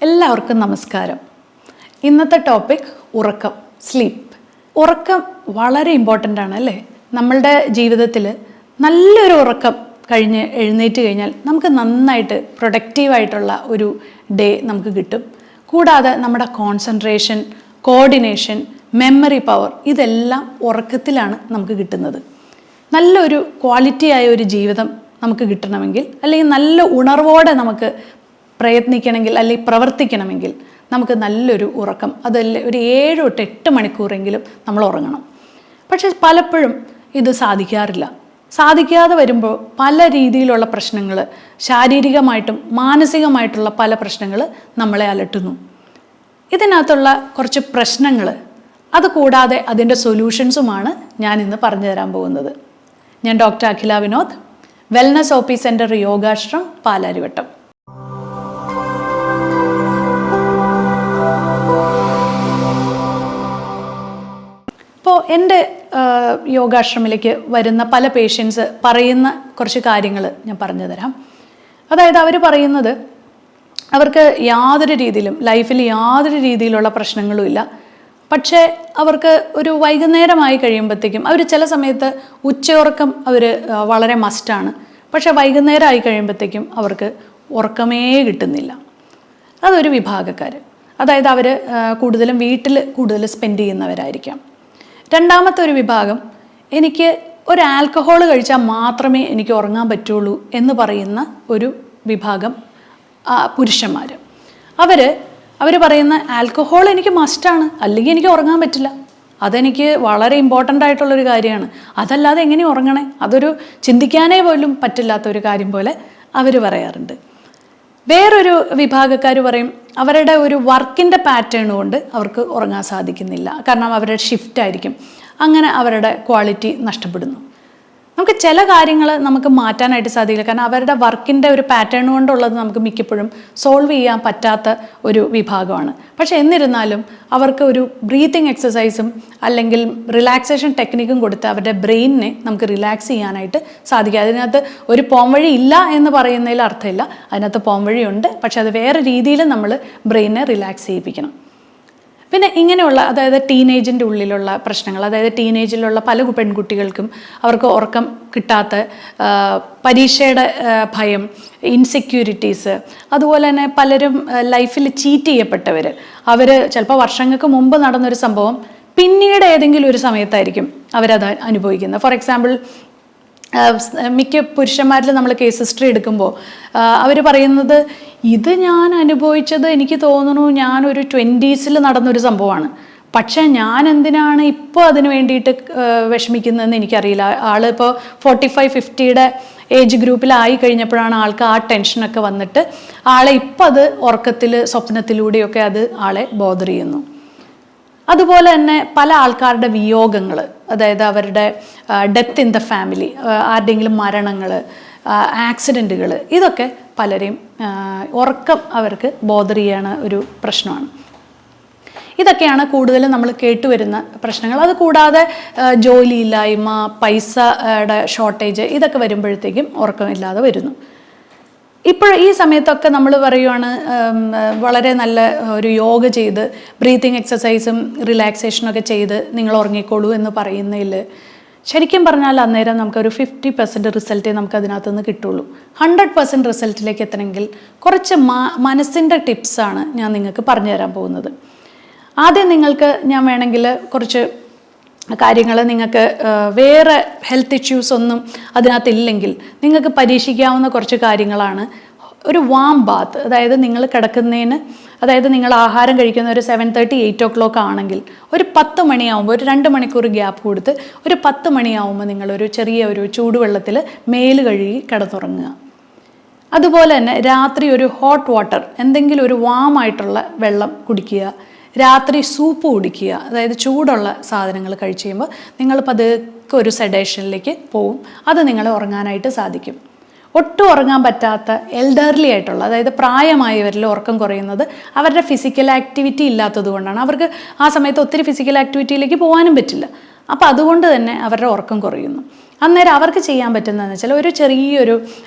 എല്ലാവർക്കും നമസ്കാരം. ഇന്നത്തെ ടോപ്പിക് ഉറക്കം, സ്ലീപ്പ്. ഉറക്കം വളരെ ഇമ്പോർട്ടൻ്റ് ആണ് അല്ലേ? നമ്മളുടെ ജീവിതത്തിൽ നല്ലൊരു ഉറക്കം കഴിഞ്ഞ് എഴുന്നേറ്റ് കഴിഞ്ഞാൽ നമുക്ക് നന്നായിട്ട് പ്രൊഡക്റ്റീവായിട്ടുള്ള ഒരു ഡേ നമുക്ക് കിട്ടും. കൂടാതെ നമ്മുടെ കോൺസെൻട്രേഷൻ, കോർഡിനേഷൻ, മെമ്മറി പവർ ഇതെല്ലാം ഉറക്കത്തിലാണ് നമുക്ക് കിട്ടുന്നത്. നല്ലൊരു ക്വാളിറ്റിയായ ഒരു ജീവിതം നമുക്ക് കിട്ടണമെങ്കിൽ, അല്ലെങ്കിൽ നല്ല ഉണർവോടെ നമുക്ക് പ്രയത്നിക്കണമെങ്കിൽ അല്ലെങ്കിൽ പ്രവർത്തിക്കണമെങ്കിൽ നമുക്ക് നല്ലൊരു ഉറക്കം, അതല്ല ഒരു 7 തൊട്ട് 8 മണിക്കൂറെങ്കിലും നമ്മൾ ഉറങ്ങണം. പക്ഷെ പലപ്പോഴും ഇത് സാധിക്കാറില്ല. സാധിക്കാതെ വരുമ്പോൾ പല രീതിയിലുള്ള പ്രശ്നങ്ങൾ, ശാരീരികമായിട്ടും മാനസികമായിട്ടുള്ള പല പ്രശ്നങ്ങൾ നമ്മളെ അലട്ടുന്നു. ഇതിനകത്തുള്ള കുറച്ച് പ്രശ്നങ്ങൾ, അതുകൂടാതെ അതിൻ്റെ സൊല്യൂഷൻസുമാണ് ഞാൻ ഇന്ന് പറഞ്ഞു തരാൻ പോകുന്നത്. ഞാൻ doctor Akhila Vinod, wellness OP centre Yogashram, Palarivattom. ഇപ്പോൾ എൻ്റെ യോഗാശ്രമിലേക്ക് വരുന്ന പല പേഷ്യൻസ് പറയുന്ന കുറച്ച് കാര്യങ്ങൾ ഞാൻ പറഞ്ഞു തരാം. അതായത് അവർ പറയുന്നത്, അവർക്ക് യാതൊരു രീതിയിലും ലൈഫിൽ യാതൊരു രീതിയിലുള്ള പ്രശ്നങ്ങളും ഇല്ല. പക്ഷേ അവർക്ക് ഒരു വൈകുന്നേരമായി കഴിയുമ്പോഴത്തേക്കും, അവർ ചില സമയത്ത് ഉച്ചയുറക്കം അവർ വളരെ മസ്റ്റാണ്. പക്ഷേ വൈകുന്നേരം ആയി കഴിയുമ്പോഴത്തേക്കും അവർക്ക് ഉറക്കമേ കിട്ടുന്നില്ല. അതൊരു വിഭാഗക്കാർ. അതായത് അവർ കൂടുതലും വീട്ടിൽ കൂടുതൽ സ്പെൻഡ് ചെയ്യുന്നവരായിരിക്കാം. രണ്ടാമത്തെ ഒരു വിഭാഗം, എനിക്ക് ഒരു ആൽക്കഹോൾ കഴിച്ചാൽ മാത്രമേ എനിക്ക് ഉറങ്ങാൻ പറ്റുള്ളൂ എന്ന് പറയുന്ന ഒരു വിഭാഗം പുരുഷന്മാർ. അവർ പറയുന്ന ആൽക്കഹോൾ എനിക്ക് മസ്റ്റാണ്, അല്ലെങ്കിൽ എനിക്ക് ഉറങ്ങാൻ പറ്റില്ല, അതെനിക്ക് വളരെ ഇമ്പോർട്ടൻ്റ് ആയിട്ടുള്ളൊരു കാര്യമാണ്, അതല്ലാതെ എങ്ങനെ ഉറങ്ങണേ, അതൊരു ചിന്തിക്കാനേ പോലും പറ്റില്ലാത്ത ഒരു കാര്യം പോലെ അവർ പറയാറുണ്ട്. വേറൊരു വിഭാഗക്കാർ പറയും, അവരുടെ ഒരു വർക്കിൻ്റെ പാറ്റേൺ കൊണ്ട് അവർക്ക് ഉറങ്ങാൻ സാധിക്കുന്നില്ല, കാരണം അവരുടെ ഷിഫ്റ്റ് ആയിരിക്കും, അങ്ങനെ അവരുടെ ക്വാളിറ്റി നഷ്ടപ്പെടുന്നു. നമുക്ക് ചില കാര്യങ്ങൾ നമുക്ക് മാറ്റാനായിട്ട് സാധിക്കില്ല, കാരണം അവരുടെ വർക്കിൻ്റെ ഒരു പാറ്റേൺ കൊണ്ടുള്ളത് നമുക്ക് മിക്കപ്പോഴും സോൾവ് ചെയ്യാൻ പറ്റാത്ത ഒരു വിഭാഗമാണ്. പക്ഷെ എന്നിരുന്നാലും അവർക്ക് ഒരു ബ്രീത്തിങ് എക്സസൈസും അല്ലെങ്കിൽ റിലാക്സേഷൻ ടെക്നിക്കും കൊടുത്ത് അവരുടെ ബ്രെയിനിനെ നമുക്ക് റിലാക്സ് ചെയ്യാനായിട്ട് സാധിക്കും. അതിനകത്ത് ഒരു പോംവഴി ഇല്ല എന്ന് പറയുന്നതിൽ അർത്ഥമില്ല, അതിനകത്ത് പോംവഴിയുണ്ട്. പക്ഷെ അത് വേറെ രീതിയിൽ നമ്മൾ ബ്രെയിനിനെ റിലാക്സ് ചെയ്യിപ്പിക്കണം. പിന്നെ ഇങ്ങനെയുള്ള, അതായത് ടീനേജിൻ്റെ ഉള്ളിലുള്ള പ്രശ്നങ്ങൾ, അതായത് ടീനേജിലുള്ള പല പെൺകുട്ടികൾക്കും അവർക്ക് ഉറക്കം കിട്ടാത്ത, പരീക്ഷയുടെ ഭയം, ഇൻസെക്യൂരിറ്റീസ്, അതുപോലെ തന്നെ പലരും ലൈഫിൽ ചീറ്റ് ചെയ്യപ്പെട്ടവർ, അവർ ചിലപ്പോൾ വർഷങ്ങൾക്ക് മുമ്പ് നടന്നൊരു സംഭവം പിന്നീട് ഏതെങ്കിലും ഒരു സമയത്തായിരിക്കും അവരത് അനുഭവിക്കുന്നത്. ഫോർ എക്സാമ്പിൾ, മിക്ക പുരുഷന്മാരിൽ നമ്മൾ കേസ് ഹിസ്റ്ററി എടുക്കുമ്പോൾ അവർ പറയുന്നത്, ഇത് ഞാൻ അനുഭവിച്ചത് എനിക്ക് തോന്നുന്നു ഞാനൊരു 20s നടന്നൊരു സംഭവമാണ്, പക്ഷേ ഞാൻ എന്തിനാണ് ഇപ്പോൾ അതിന് വേണ്ടിയിട്ട് വിഷമിക്കുന്നതെന്ന് എനിക്കറിയില്ല. ആളിപ്പോൾ 45-50 ഏജ് ഗ്രൂപ്പിലായി കഴിഞ്ഞപ്പോഴാണ് ആൾക്ക് ആ ടെൻഷനൊക്കെ വന്നിട്ട് ആളെ ഇപ്പം അത് ഉറക്കത്തിൽ, സ്വപ്നത്തിലൂടെയൊക്കെ അത് ആളെ ബോദർ ചെയ്യുന്നു. അതുപോലെ തന്നെ പല ആൾക്കാരുടെ വിയോഗങ്ങൾ, അതായത് അവരുടെ ഡെത്ത് ഇൻ ദ ഫാമിലി, ആരുടെയെങ്കിലും മരണങ്ങൾ, ആക്സിഡൻറ്റുകൾ, ഇതൊക്കെ പലരെയും ഉറക്കം അവർക്ക് ബോദർ ചെയ്യണ ഒരു പ്രശ്നമാണ്. ഇതൊക്കെയാണ് കൂടുതലും നമ്മൾ കേട്ടുവരുന്ന പ്രശ്നങ്ങൾ. അതുകൂടാതെ ജോലിയില്ലായ്മ, പൈസയുടെ ഷോർട്ടേജ്, ഇതൊക്കെ വരുമ്പോഴത്തേക്കും ഉറക്കമില്ലാതെ വരുന്നു. ഇപ്പോൾ ഈ സമയത്തൊക്കെ നമ്മൾ പറയുവാണ്, വളരെ നല്ല ഒരു യോഗ ചെയ്ത് ബ്രീത്തിങ് എക്സസൈസും റിലാക്സേഷനൊക്കെ ചെയ്ത് നിങ്ങൾ ഉറങ്ങിക്കോളൂ എന്ന് പറയുന്നതിൽ ശരിക്കും പറഞ്ഞാൽ അന്നേരം നമുക്കൊരു 50% റിസൾട്ടേ നമുക്ക് അതിനകത്ത് നിന്ന് കിട്ടുള്ളൂ. 100% റിസൾട്ടിലേക്ക് എത്തണമെങ്കിൽ കുറച്ച് മനസ്സിൻ്റെ ടിപ്സാണ് ഞാൻ നിങ്ങൾക്ക് പറഞ്ഞു തരാൻ പോകുന്നത്. ആദ്യം നിങ്ങൾക്ക് ഞാൻ വേണമെങ്കിൽ കുറച്ച് കാര്യങ്ങൾ, നിങ്ങൾക്ക് വേറെ ഹെൽത്ത് ഇഷ്യൂസ് ഒന്നും അതിനകത്തില്ലെങ്കിൽ നിങ്ങൾക്ക് പരീക്ഷിക്കാവുന്ന കുറച്ച് കാര്യങ്ങളാണ്. ഒരു വാം ബാത്ത്, അതായത് നിങ്ങൾ കിടക്കുന്നതിന്, അതായത് നിങ്ങൾ ആഹാരം കഴിക്കുന്ന ഒരു 7:30-8 o'clock ആണെങ്കിൽ ഒരു 10 മണിയാവുമ്പോൾ, ഒരു 2 മണിക്കൂർ ഗ്യാപ്പ് കൊടുത്ത് ഒരു 10 മണിയാവുമ്പോൾ നിങ്ങളൊരു ചെറിയ ഒരു ചൂടുവെള്ളത്തിൽ മേല് കഴുകി കിടന്നുറങ്ങുക. അതുപോലെ തന്നെ രാത്രി ഒരു ഹോട്ട് വാട്ടർ, എന്തെങ്കിലും ഒരു വാമായിട്ടുള്ള വെള്ളം കുടിക്കുക. രാത്രി സൂപ്പ് കുടിക്കുക, അതായത് ചൂടുള്ള സാധനങ്ങൾ കഴിച്ച് കഴിയുമ്പോൾ നിങ്ങൾ പതുക്കെ ഒരു സെഡേഷനിലേക്ക് പോവും. അത് നിങ്ങളെ ഉറങ്ങാനായിട്ട് സാധിക്കും. ഒട്ടും ഉറങ്ങാൻ പറ്റാത്ത എൽഡർലി ആയിട്ടുള്ള, അതായത് പ്രായമായവരിൽ ഉറക്കം കുറയുന്നത് അവരുടെ ഫിസിക്കൽ ആക്ടിവിറ്റി ഇല്ലാത്തത് കൊണ്ടാണ്. അവർക്ക് ആ സമയത്ത് ഒത്തിരി ഫിസിക്കൽ ആക്ടിവിറ്റിയിലേക്ക് പോകാനും പറ്റില്ല. അപ്പോൾ അതുകൊണ്ട് തന്നെ അവരുടെ ഉറക്കം കുറയുന്നു. അന്നേരം അവർക്ക് ചെയ്യാൻ പറ്റുന്നതെന്ന് വെച്ചാൽ ഒരു ചെറിയൊരു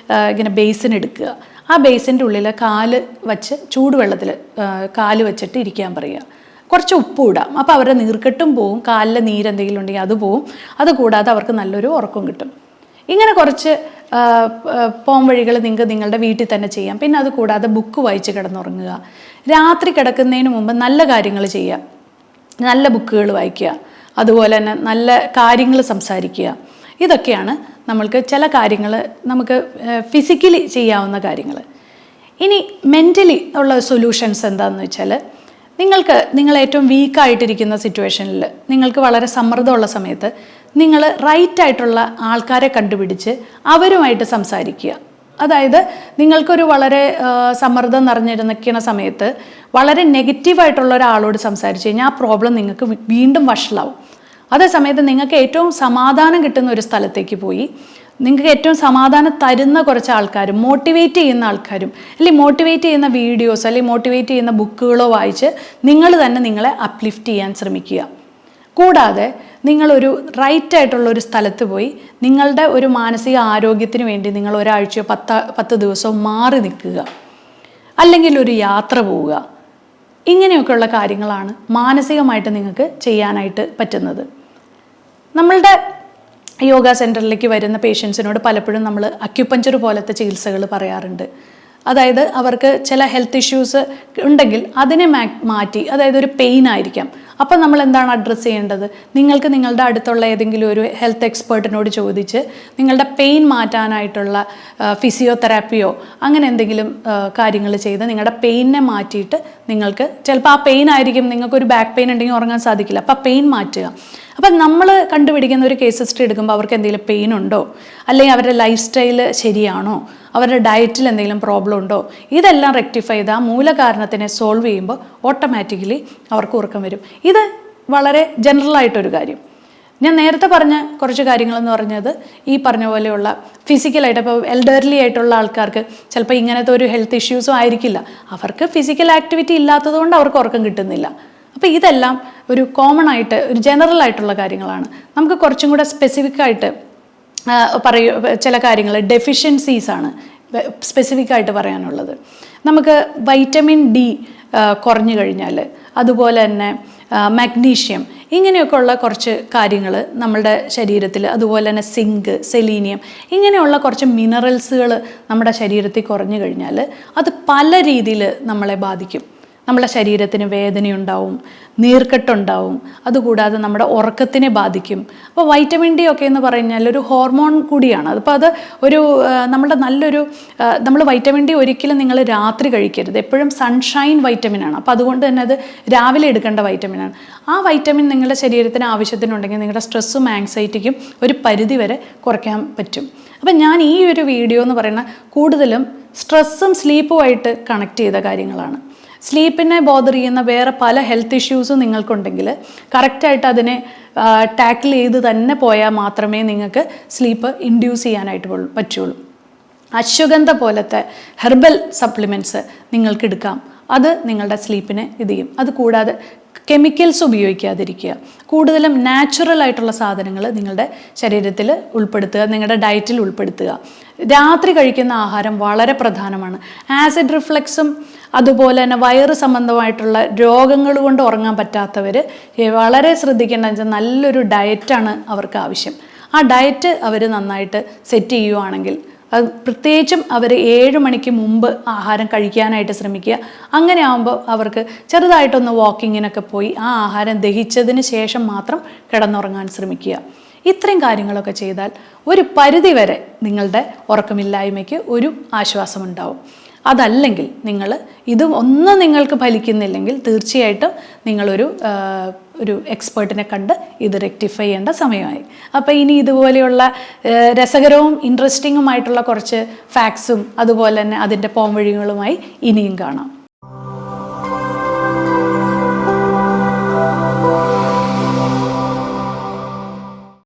ഇങ്ങനെ ബേസിൻ എടുക്കുക, ആ ബേസിൻ്റെ ഉള്ളിൽ കാല് വച്ച് ചൂടുവെള്ളത്തിൽ കാല് വെച്ചിട്ട് ഇരിക്കാൻ പറയുക. കുറച്ച് ഉപ്പ് ഇടാം. അപ്പോൾ അവരുടെ നീർക്കെട്ടും പോവും, കാലിലെ നീരെന്തെങ്കിലും ഉണ്ടെങ്കിൽ അത് പോവും. അതുകൂടാതെ അവർക്ക് നല്ലൊരു ഉറക്കം കിട്ടും. ഇങ്ങനെ കുറച്ച് പോംവഴികൾ നിങ്ങൾക്ക് നിങ്ങളുടെ വീട്ടിൽ തന്നെ ചെയ്യാം. പിന്നെ അത് കൂടാതെ ബുക്ക് വായിച്ച് കിടന്നുറങ്ങുക. രാത്രി കിടക്കുന്നതിന് മുമ്പ് നല്ല കാര്യങ്ങൾ ചെയ്യുക, നല്ല ബുക്കുകൾ വായിക്കുക, അതുപോലെ തന്നെ നല്ല കാര്യങ്ങൾ സംസാരിക്കുക. ഇതൊക്കെയാണ് നമ്മൾക്ക് ചില കാര്യങ്ങൾ നമുക്ക് ഫിസിക്കലി ചെയ്യാവുന്ന കാര്യങ്ങൾ. ഇനി മെൻ്റലി ഉള്ള സൊല്യൂഷൻസ് എന്താണെന്ന് വെച്ചാൽ, നിങ്ങൾ ഏറ്റവും വീക്കായിട്ടിരിക്കുന്ന സിറ്റുവേഷനിൽ, നിങ്ങൾക്ക് വളരെ സമ്മർദ്ദമുള്ള സമയത്ത് നിങ്ങൾ റൈറ്റായിട്ടുള്ള ആൾക്കാരെ കണ്ടുപിടിച്ച് അവരുമായിട്ട് സംസാരിക്കുക. അതായത് നിങ്ങൾക്കൊരു വളരെ സമ്മർദ്ദം നിറഞ്ഞിരിക്കുന്ന സമയത്ത് വളരെ നെഗറ്റീവായിട്ടുള്ള ഒരാളോട് സംസാരിച്ച് കഴിഞ്ഞാൽ ആ പ്രോബ്ലം നിങ്ങൾക്ക് വീണ്ടും വഷളാവും. അതേസമയത്ത് നിങ്ങൾക്ക് ഏറ്റവും സമാധാനം കിട്ടുന്ന ഒരു സ്ഥലത്തേക്ക് പോയി നിങ്ങൾക്ക് ഏറ്റവും സമാധാനം തരുന്ന കുറച്ച് ആൾക്കാരും മോട്ടിവേറ്റ് ചെയ്യുന്ന ആൾക്കാരും അല്ലെങ്കിൽ മോട്ടിവേറ്റ് ചെയ്യുന്ന വീഡിയോസ് അല്ലെങ്കിൽ മോട്ടിവേറ്റ് ചെയ്യുന്ന ബുക്കുകളോ വായിച്ച് നിങ്ങൾ തന്നെ നിങ്ങളെ അപ്ലിഫ്റ്റ് ചെയ്യാൻ ശ്രമിക്കുക. കൂടാതെ നിങ്ങളൊരു റൈറ്റായിട്ടുള്ള ഒരു സ്ഥലത്ത് പോയി നിങ്ങളുടെ ഒരു മാനസിക ആരോഗ്യത്തിന് വേണ്ടി നിങ്ങൾ ഒരാഴ്ചയോ 10 ദിവസമോ മാറി നിൽക്കുക, അല്ലെങ്കിൽ ഒരു യാത്ര പോവുക. ഇങ്ങനെയൊക്കെയുള്ള കാര്യങ്ങളാണ് മാനസികമായിട്ട് നിങ്ങൾക്ക് ചെയ്യാനായിട്ട് പറ്റുന്നത്. നമ്മളുടെ യോഗ സെൻറ്ററിലേക്ക് വരുന്ന പേഷ്യൻസിനോട് പലപ്പോഴും നമ്മൾ അക്യുപഞ്ചർ പോലത്തെ ചികിത്സകൾ പറയാറുണ്ട്. അതായത് അവർക്ക് ചില ഹെൽത്ത് ഇഷ്യൂസ് ഉണ്ടെങ്കിൽ അതിനെ മാറ്റി, അതായത് ഒരു പെയിൻ ആയിരിക്കാം, അപ്പം നമ്മൾ എന്താണ് അഡ്രസ്സ് ചെയ്യേണ്ടത്? നിങ്ങൾക്ക് നിങ്ങളുടെ അടുത്തുള്ള ഏതെങ്കിലും ഒരു ഹെൽത്ത് എക്സ്പേർട്ടിനോട് ചോദിച്ച് നിങ്ങളുടെ പെയിൻ മാറ്റാനായിട്ടുള്ള ഫിസിയോതെറാപ്പിയോ അങ്ങനെ എന്തെങ്കിലും കാര്യങ്ങൾ ചെയ്ത് നിങ്ങളുടെ പെയിനെ മാറ്റിയിട്ട് നിങ്ങൾക്ക് ചിലപ്പോൾ ആ പെയിൻ ആയിരിക്കും, നിങ്ങൾക്കൊരു ബാക്ക് പെയിൻ ഉണ്ടെങ്കിൽ ഉറങ്ങാൻ സാധിക്കില്ല, അപ്പോൾ ആ പെയിൻ മാറ്റുക. അപ്പം നമ്മൾ കണ്ടുപിടിക്കുന്ന ഒരു കേസ് ഹിസ്റ്ററി എടുക്കുമ്പോൾ അവർക്ക് എന്തെങ്കിലും പെയിൻ ഉണ്ടോ, അല്ലെങ്കിൽ അവരുടെ ലൈഫ് സ്റ്റൈല് ശരിയാണോ, അവരുടെ ഡയറ്റിൽ എന്തെങ്കിലും പ്രോബ്ലം ഉണ്ടോ, ഇതെല്ലാം റെക്ടിഫൈ ചെയ്ത് ആ മൂലകാരണത്തിനെ സോൾവ് ചെയ്യുമ്പോൾ ഓട്ടോമാറ്റിക്കലി അവർക്ക് ഉറക്കം വരും. ഇത് വളരെ ജനറലായിട്ടൊരു കാര്യം. ഞാൻ നേരത്തെ പറഞ്ഞ കുറച്ച് കാര്യങ്ങളെന്ന് പറഞ്ഞത് ഈ പറഞ്ഞ പോലെയുള്ള ഫിസിക്കലായിട്ട്, ഇപ്പോൾ എൽഡർലി ആയിട്ടുള്ള ആൾക്കാർക്ക് ചിലപ്പോൾ ഇങ്ങനത്തെ ഒരു ഹെൽത്ത് ഇഷ്യൂസും ആയിരിക്കില്ല, അവർക്ക് ഫിസിക്കൽ ആക്ടിവിറ്റി ഇല്ലാത്തതുകൊണ്ട് അവർക്ക് ഉറക്കം കിട്ടുന്നില്ല. അപ്പോൾ ഇതെല്ലാം ഒരു കോമൺ ആയിട്ട് ഒരു ജനറൽ ആയിട്ടുള്ള കാര്യങ്ങളാണ്. നമുക്ക് കുറച്ചും കൂടെ സ്പെസിഫിക് ആയിട്ട് ചില കാര്യങ്ങൾ ഡെഫിഷ്യൻസീസ് ആണ് സ്പെസിഫിക് ആയിട്ട് പറയാനുള്ളത്. നമുക്ക് വൈറ്റമിൻ ഡി കുറഞ്ഞു കഴിഞ്ഞാൽ, അതുപോലെ തന്നെ മഗ്നീഷ്യം, ഇങ്ങനെയൊക്കെ ഉള്ള കുറച്ച് കാര്യങ്ങൾ നമ്മളുടെ ശരീരത്തിൽ, അതുപോലെ തന്നെ സിങ്ക്, സെലീനിയം, ഇങ്ങനെയുള്ള കുറച്ച് മിനറൽസുകൾ നമ്മുടെ ശരീരത്തിൽ കുറഞ്ഞു കഴിഞ്ഞാൽ അത് പല രീതിയിൽ നമ്മളെ ബാധിക്കും. നമ്മുടെ ശരീരത്തിന് വേദനയുണ്ടാവും, നീർക്കെട്ടുണ്ടാവും, അതുകൂടാതെ നമ്മുടെ ഉറക്കത്തിനെ ബാധിക്കും. അപ്പോൾ വൈറ്റമിൻ ഡി ഒക്കെ എന്ന് പറഞ്ഞാൽ ഒരു ഹോർമോൺ കൂടിയാണ്. അതിപ്പോൾ അത് ഒരു നമ്മൾ വൈറ്റമിൻ ഡി ഒരിക്കലും നിങ്ങൾ രാത്രി കഴിക്കരുത്, എപ്പോഴും സൺഷൈൻ വൈറ്റമിനാണ്. അപ്പോൾ അതുകൊണ്ട് തന്നെ അത് രാവിലെ എടുക്കേണ്ട വൈറ്റമിനാണ്. ആ വൈറ്റമിൻ നിങ്ങളുടെ ശരീരത്തിന് ആവശ്യത്തിനുണ്ടെങ്കിൽ നിങ്ങളുടെ സ്ട്രെസ്സും ആങ്സൈറ്റിക്കും ഒരു പരിധി വരെ കുറയ്ക്കാൻ പറ്റും. അപ്പം ഞാൻ ഈ ഒരു വീഡിയോ എന്ന് പറയുന്ന കൂടുതലും സ്ട്രെസ്സും സ്ലീപ്പുമായിട്ട് കണക്ട് ചെയ്ത കാര്യങ്ങളാണ്. സ്ലീപ്പിനെ ബോദർ ചെയ്യുന്ന വേറെ പല ഹെൽത്ത് ഇഷ്യൂസും നിങ്ങൾക്കുണ്ടെങ്കിൽ കറക്റ്റായിട്ട് അതിനെ ടാക്കിൾ ചെയ്ത് തന്നെ പോയാൽ മാത്രമേ നിങ്ങൾക്ക് സ്ലീപ്പ് ഇൻഡ്യൂസ് ചെയ്യാനായിട്ട് പറ്റുള്ളൂ. അശ്വഗന്ധ പോലത്തെ ഹെർബൽ സപ്ലിമെൻറ്റ്സ് നിങ്ങൾക്ക് എടുക്കാം, അത് നിങ്ങളുടെ സ്ലീപ്പിനെ ഇത് ചെയ്യും. അതുകൂടാതെ കെമിക്കൽസ് ഉപയോഗിക്കാതിരിക്കുക, കൂടുതലും നാച്ചുറൽ ആയിട്ടുള്ള സാധനങ്ങൾ നിങ്ങളുടെ ശരീരത്തിൽ ഉൾപ്പെടുത്തുക, നിങ്ങളുടെ ഡയറ്റിൽ ഉൾപ്പെടുത്തുക. രാത്രി കഴിക്കുന്ന ആഹാരം വളരെ പ്രധാനമാണ്. ആസിഡ് റിഫ്ലക്സും അതുപോലെ തന്നെ വയറ് സംബന്ധമായിട്ടുള്ള രോഗങ്ങൾ കൊണ്ട് ഉറങ്ങാൻ പറ്റാത്തവർ വളരെ ശ്രദ്ധിക്കേണ്ടതെന്ന് വെച്ചാൽ നല്ലൊരു ഡയറ്റാണ് അവർക്ക് ആവശ്യം. ആ ഡയറ്റ് അവർ നന്നായിട്ട് സെറ്റ് ചെയ്യുവാണെങ്കിൽ, അത് പ്രത്യേകിച്ചും അവർ 7 മണിക്ക് മുമ്പ് ആഹാരം കഴിക്കാനായിട്ട് ശ്രമിക്കുക. അങ്ങനെ ആകുമ്പോൾ അവർക്ക് ചെറുതായിട്ടൊന്ന് വാക്കിങ്ങിനൊക്കെ പോയി ആ ആഹാരം ദഹിച്ചതിന് ശേഷം മാത്രം കിടന്നുറങ്ങാൻ ശ്രമിക്കുക. ഇത്രയും കാര്യങ്ങളൊക്കെ ചെയ്താൽ ഒരു പരിധി വരെ നിങ്ങളുടെ ഉറക്കമില്ലായ്മയ്ക്ക് ഒരു ആശ്വാസമുണ്ടാവും. അതല്ലെങ്കിൽ ഒന്നും നിങ്ങൾക്ക് ഫലിക്കുന്നില്ലെങ്കിൽ തീർച്ചയായിട്ടും നിങ്ങളൊരു എക്സ്പേർട്ടിനെ കണ്ട് ഇത് റെക്ടിഫൈ ചെയ്യേണ്ട സമയമായി. അപ്പോൾ ഇനി ഇതുപോലെയുള്ള രസകരവും ഇൻട്രസ്റ്റിങ്ങുമായിട്ടുള്ള കുറച്ച് ഫാക്ട്സും അതുപോലെ തന്നെ അതിൻ്റെ പോംവഴികളുമായി ഇനിയും കാണാം.